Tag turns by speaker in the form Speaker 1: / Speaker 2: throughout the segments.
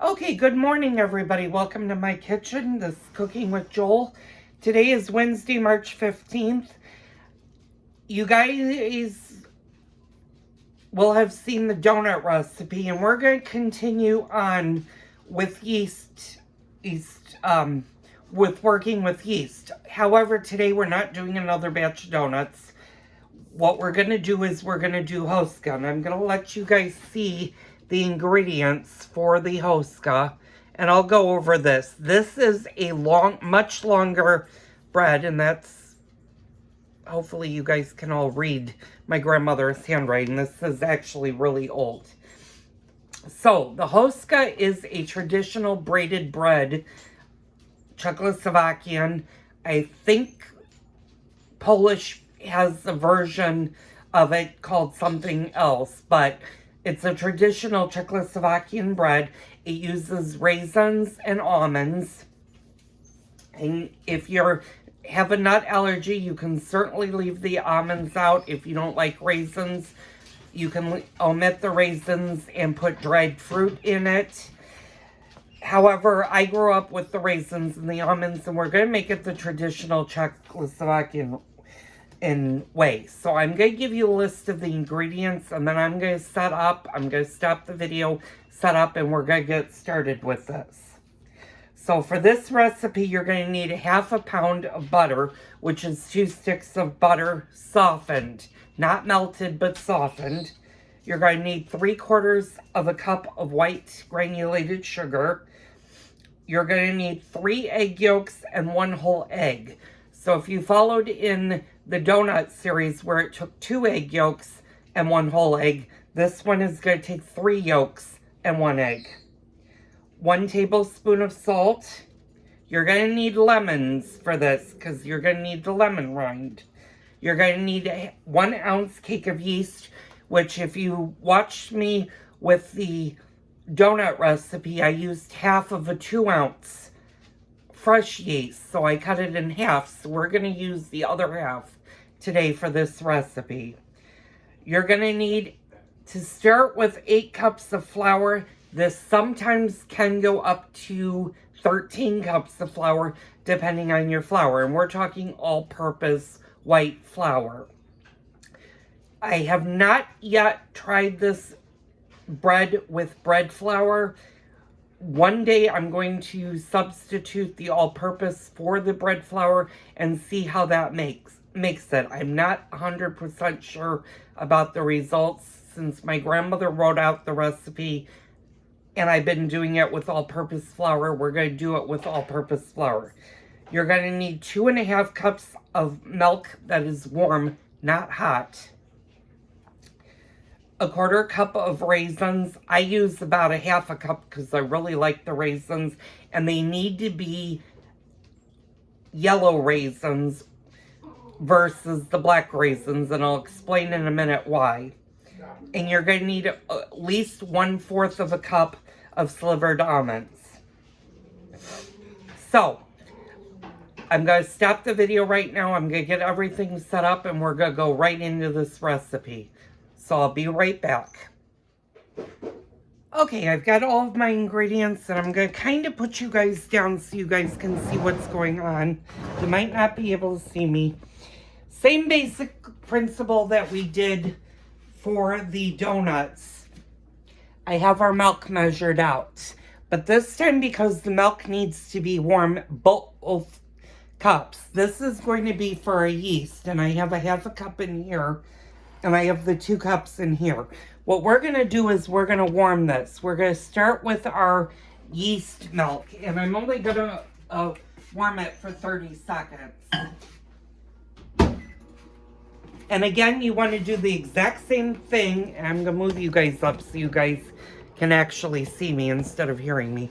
Speaker 1: Okay, good morning, everybody. Welcome to my kitchen. This is Cooking with Joel. Today is Wednesday, March 15th. You guys will have seen the donut recipe, and we're going to continue on with with working with yeast. However, today we're not doing another batch of donuts. What we're going to do is we're going to do Houska, and I'm going to let you guys see the ingredients for the Houska, and I'll go over this. This is a much longer bread, and that's, hopefully you guys can all read my grandmother's handwriting. This is actually really old. So, the Houska is a traditional braided bread, Czechoslovakian. I think Polish has a version of it called something else, but it's a traditional Czechoslovakian bread. It uses raisins and almonds. And if you have a nut allergy, you can certainly leave the almonds out. If you don't like raisins, you can omit the raisins and put dried fruit in it. However, I grew up with the raisins and the almonds, and we're going to make it the traditional Czechoslovakian way. So I'm going to give you a list of the ingredients, and then I'm going to I'm going to stop the video, set up, and we're going to get started with this. So for this recipe, you're going to need 1/2 pound of butter, which is 2 sticks of butter softened, not melted, but softened. You're going to need 3/4 of a cup of white granulated sugar. You're going to need 3 egg yolks and 1 whole egg. So if you followed in the donut series where it took 2 egg yolks and 1 whole egg, this one is going to take 3 yolks and 1 egg. 1 tablespoon of salt. You're going to need lemons for this because you're going to need the lemon rind. You're going to need 1 ounce cake of yeast, which if you watched me with the donut recipe, I used 1/2 of a 2 ounce fresh yeast, so I cut it in half. So we're going to use the other half today for this recipe. You're going to need to start with 8 cups of flour. This sometimes can go up to 13 cups of flour depending on your flour, and we're talking all-purpose white flour. I have not yet tried this bread with bread flour. One day I'm going to substitute the all-purpose for the bread flour and see how that makes it. I'm not 100% sure about the results since my grandmother wrote out the recipe and I've been doing it with all-purpose flour. We're going to do it with all-purpose flour. You're going to need 2.5 cups of milk that is warm, not hot. 1/4 cup of raisins. I use about 1/2 cup because I really like the raisins, and they need to be yellow raisins versus the black raisins, and I'll explain in a minute why. And you're going to need at least 1/4 of a cup of slivered almonds. So, I'm going to stop the video right now. I'm going to get everything set up, and we're going to go right into this recipe. So I'll be right back. Okay, I've got all of my ingredients, and I'm going to kind of put you guys down so you guys can see what's going on. You might not be able to see me. Same basic principle that we did for the donuts. I have our milk measured out. But this time, because the milk needs to be warm, both cups. This is going to be for a yeast, and I have 1/2 cup in here. And I have the 2 cups in here. What we're going to do is we're going to warm this. We're going to start with our yeast milk. And I'm only going to warm it for 30 seconds. And again, you want to do the exact same thing. And I'm going to move you guys up so you guys can actually see me instead of hearing me.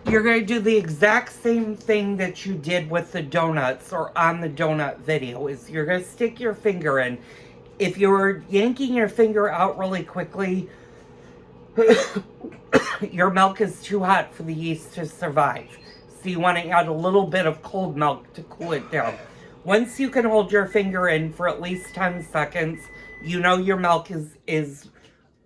Speaker 1: You're going to do the exact same thing that you did with the donuts or on the donut video. Is you're going to stick your finger in. If you're yanking your finger out really quickly, your milk is too hot for the yeast to survive. So you want to add a little bit of cold milk to cool it down. Once you can hold your finger in for at least 10 seconds, you know your milk is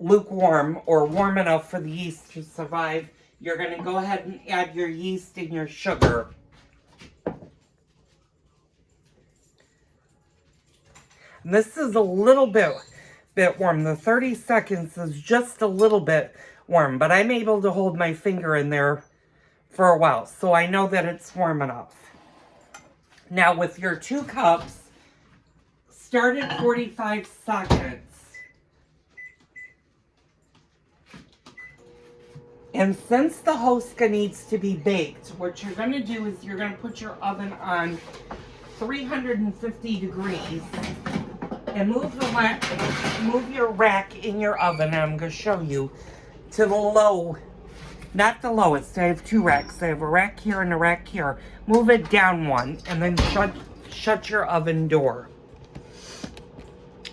Speaker 1: lukewarm or warm enough for the yeast to survive, you're going to go ahead and add your yeast and your sugar. And this is a little bit warm. The 30 seconds is just a little bit warm, but I'm able to hold my finger in there for a while, so I know that it's warm enough. Now with your 2 cups, start at 45 seconds. And since the Houska needs to be baked, what you're going to do is you're going to put your oven on 350 degrees and move your rack in your oven. And I'm going to show you to the low, not the lowest. I have 2 racks. I have a rack here and a rack here. Move it down 1 and then shut your oven door.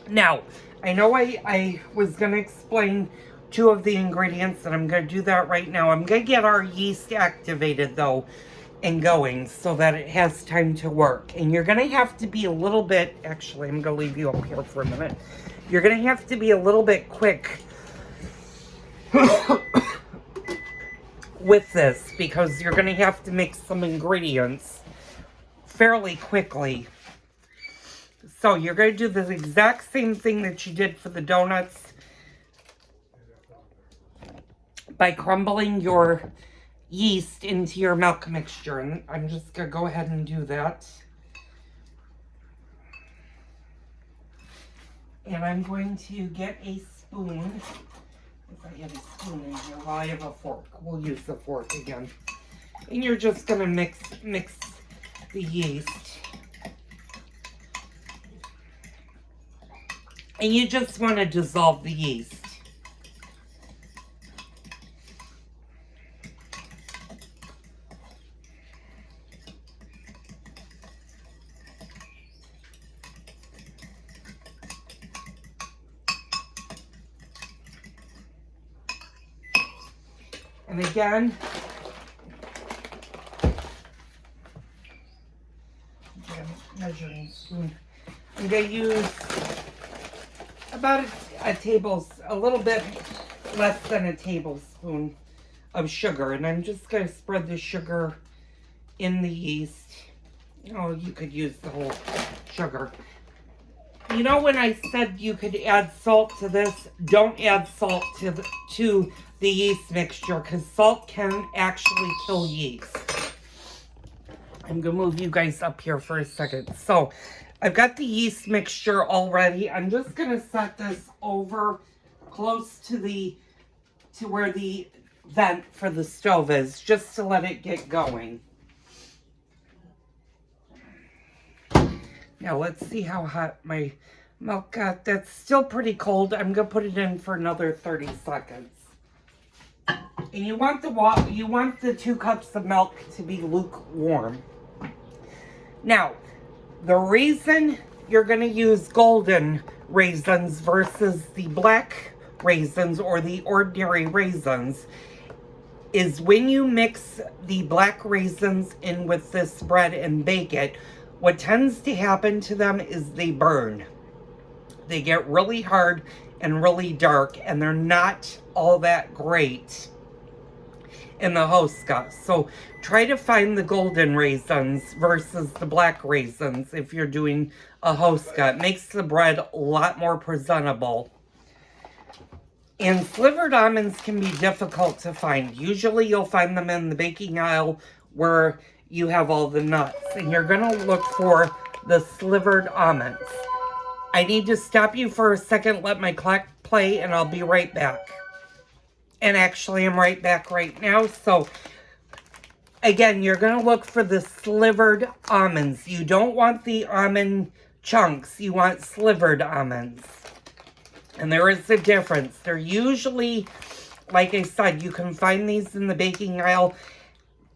Speaker 1: Now, I know I was going to explain 2 of the ingredients, and I'm going to do that right now. I'm going to get our yeast activated, though, and going so that it has time to work. And you're going to have to be a little bit, actually, I'm going to leave you up here for a minute. You're going to have to be a little bit quick with this, because you're going to have to mix some ingredients fairly quickly. So you're going to do the exact same thing that you did for the donuts by crumbling your yeast into your milk mixture. And I'm just going to go ahead and do that. And I'm going to get a spoon. If I had a spoon in here, well, I have a fork. We'll use the fork again. And you're just going to mix the yeast. And you just want to dissolve the yeast. And again, measuring spoon. I'm going to use about a little bit less than a tablespoon of sugar. And I'm just going to spread the sugar in the yeast. Oh, you could use the whole sugar. You know, when I said you could add salt to this, don't add salt to the yeast mixture, because salt can actually kill yeast. I'm going to move you guys up here for a second. So, I've got the yeast mixture already. I'm just going to set this over close to where the vent for the stove is, just to let it get going. Now, let's see how hot my milk got. That's still pretty cold. I'm going to put it in for another 30 seconds. And you want the 2 cups of milk to be lukewarm. Now, the reason you're going to use golden raisins versus the black raisins or the ordinary raisins is when you mix the black raisins in with this bread and bake it, what tends to happen to them is they burn. They get really hard and really dark, and they're not all that great in the Houska. So try to find the golden raisins versus the black raisins if you're doing a Houska. It makes the bread a lot more presentable. And slivered almonds can be difficult to find. Usually you'll find them in the baking aisle where you have all the nuts. And you're going to look for the slivered almonds. I need to stop you for a second, let my clock play, and I'll be right back. And actually, I'm right back right now. So, again, you're going to look for the slivered almonds. You don't want the almond chunks. You want slivered almonds. And there is a difference. They're usually, like I said, you can find these in the baking aisle.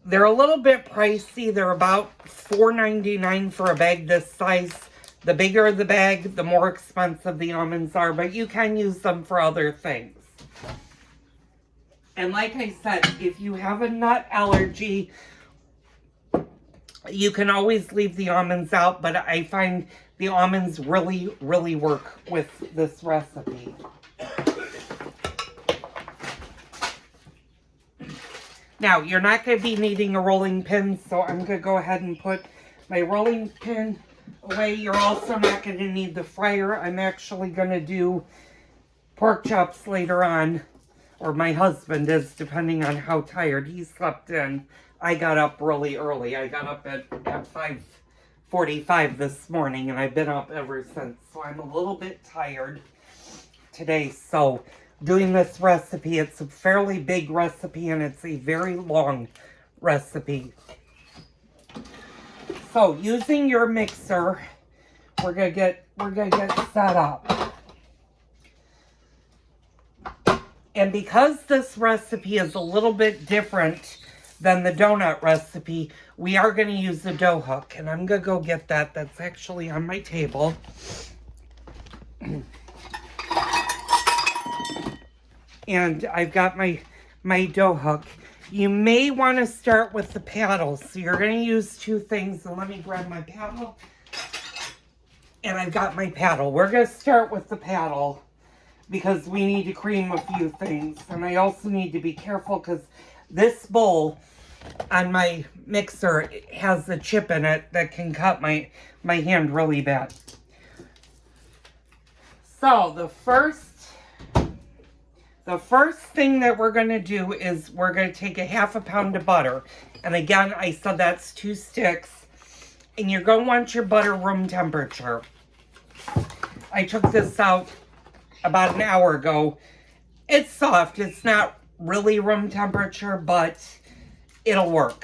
Speaker 1: They're a little bit pricey. They're about $4.99 for a bag this size. The bigger the bag, the more expensive the almonds are. But you can use them for other things. And like I said, if you have a nut allergy, you can always leave the almonds out, but I find the almonds really, really work with this recipe. Now, you're not going to be needing a rolling pin, so I'm going to go ahead and put my rolling pin away. You're also not going to need the fryer. I'm actually going to do pork chops later on, or my husband is, depending on how tired he slept in. I got up really early. I got up at 5:45 this morning, and I've been up ever since, so I'm a little bit tired today. So doing this recipe, it's a fairly big recipe, and it's a very long recipe. So using your mixer, we're gonna get set up. And because this recipe is a little bit different than the donut recipe, we are going to use the dough hook. And I'm going to go get that. That's actually on my table. And I've got my dough hook. You may want to start with the paddle. So you're going to use two things. So let me grab my paddle. And I've got my paddle. We're going to start with the paddle, because we need to cream a few things. And I also need to be careful because this bowl on my mixer has a chip in it that can cut my hand really bad. So the first thing that we're going to do is we're going to take a 1/2 pound of butter. And again, I said that's 2 sticks. And you're going to want your butter room temperature. I took this out about an hour ago. It's soft. It's not really room temperature, but it'll work.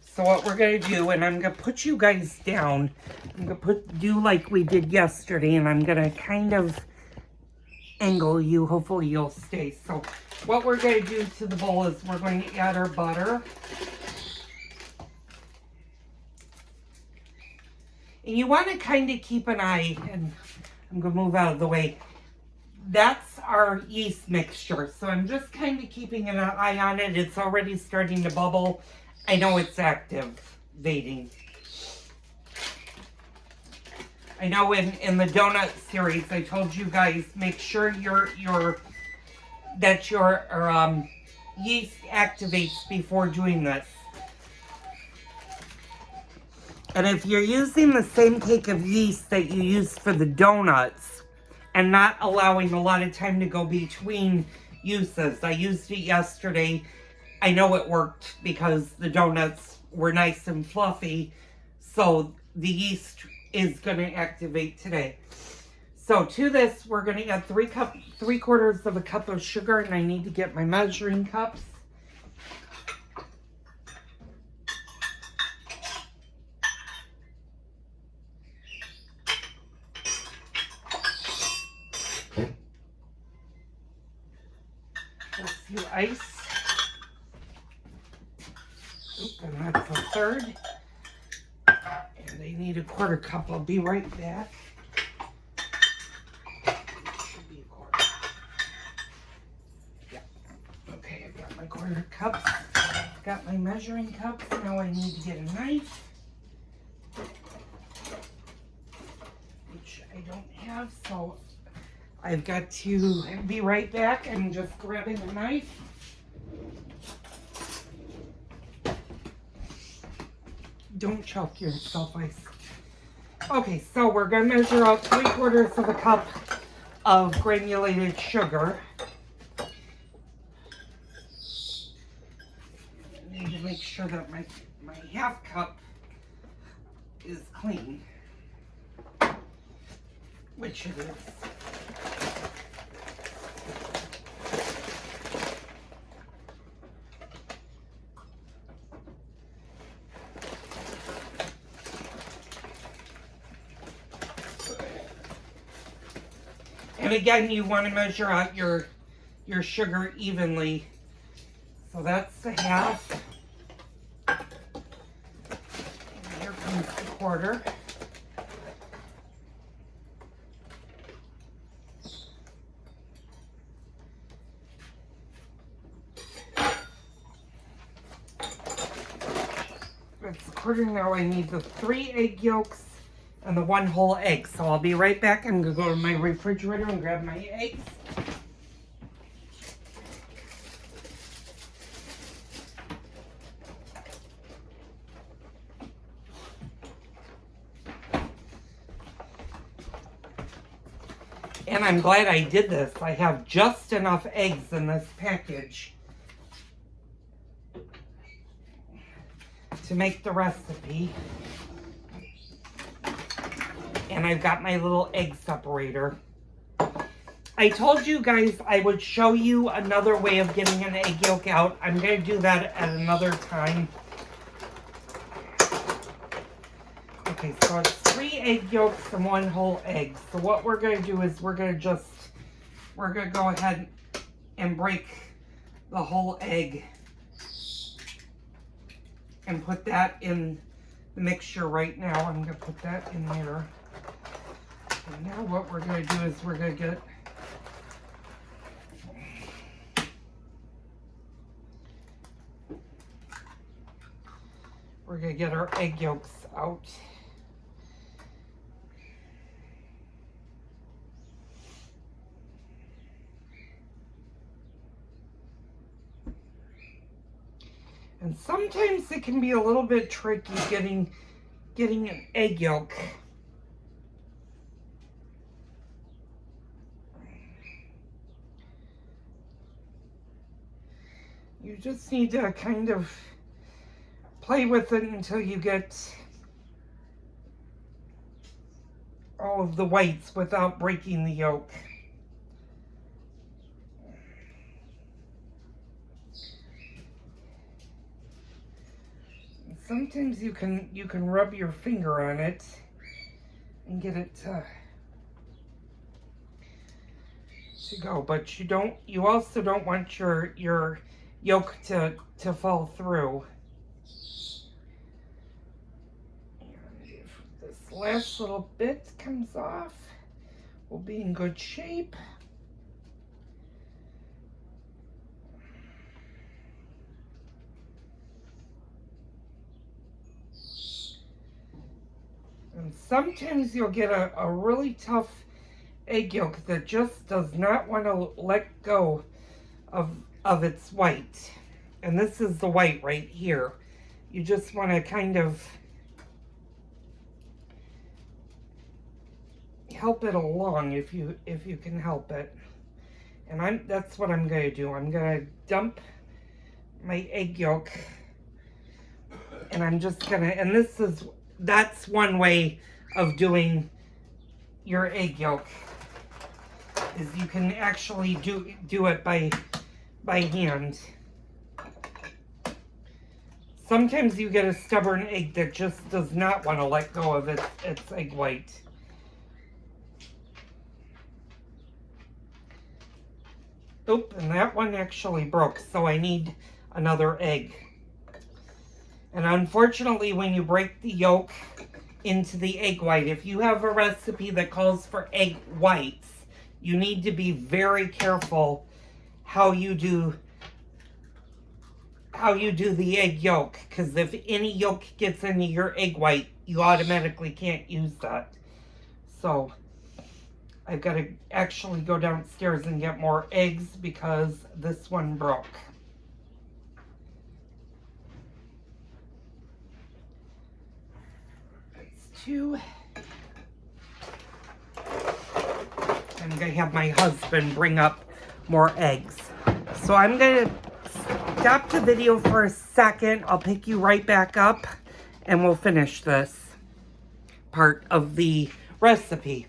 Speaker 1: So what we're going to do, and I'm going to put you guys down. I'm going to do like we did yesterday, and I'm going to kind of angle you. Hopefully you'll stay. So what we're going to do to the bowl is we're going to add our butter. And you want to kind of keep an eye, and I'm going to move out of the way. That's our yeast mixture. So I'm just kind of keeping an eye on it. It's already starting to bubble. I know it's activating. I know in the donut series, I told you guys, make sure your yeast activates before doing this. And if you're using the same cake of yeast that you use for the donuts and not allowing a lot of time to go between uses, I used it yesterday. I know it worked because the donuts were nice and fluffy. So the yeast is going to activate today. So to this, we're going to add 3/4 of a cup of sugar, and I need to get my measuring cups. Few ice. Oop, and that's 1/3. And I need a 1/4 cup. I'll be right back. Should be a 1/4. Yeah. Okay, I've got my 1/4 cups. Got my measuring cups. Now I need to get a knife, which I don't have, so I've got to be right back. I'm just grabbing a knife. Don't choke yourself, Okay, so we're going to measure out 3/4 of a cup of granulated sugar. I need to make sure that my 1/2 cup is clean, which it is. And again, you want to measure out your sugar evenly. So that's the 1/2. And here comes the 1/4. That's the 1/4. Now I need the 3 egg yolks and the 1 whole egg. So I'll be right back. I'm going to go to my refrigerator and grab my eggs. And I'm glad I did this. I have just enough eggs in this package to make the recipe. And I've got my little egg separator. I told you guys I would show you another way of getting an egg yolk out. I'm going to do that at another time. Okay, so it's 3 egg yolks and 1 whole egg. So what we're going to do is we're going to go ahead and break the whole egg and put that in the mixture right now. I'm going to put that in there. And now what we're going to do is we're going to get our egg yolks out. And sometimes it can be a little bit tricky getting an egg yolk. You just need to kind of play with it until you get all of the whites without breaking the yolk. Sometimes you can rub your finger on it and get it to go, but you also don't want your yolk to fall through. And if this last little bit comes off, we'll be in good shape. And sometimes you'll get a really tough egg yolk that just does not want to let go of its white. And this is the white right here. You just want to kind of help it along if you can help it. And that's what I'm going to do. I'm going to dump my egg yolk, and I'm just going to, and that's one way of doing your egg yolk, is you can actually do it by hand. Sometimes you get a stubborn egg that just does not want to let go of its egg white. Oop, and that one actually broke, so I need another egg. And unfortunately, when you break the yolk into the egg white, if you have a recipe that calls for egg whites, you need to be very careful how you do the egg yolk, because if any yolk gets into your egg white, you automatically can't use that. So I've got to actually go downstairs and get more eggs because this one broke. That's 2. I'm going to have my husband bring up more eggs. So I'm going to stop the video for a second. I'll pick you right back up and we'll finish this part of the recipe.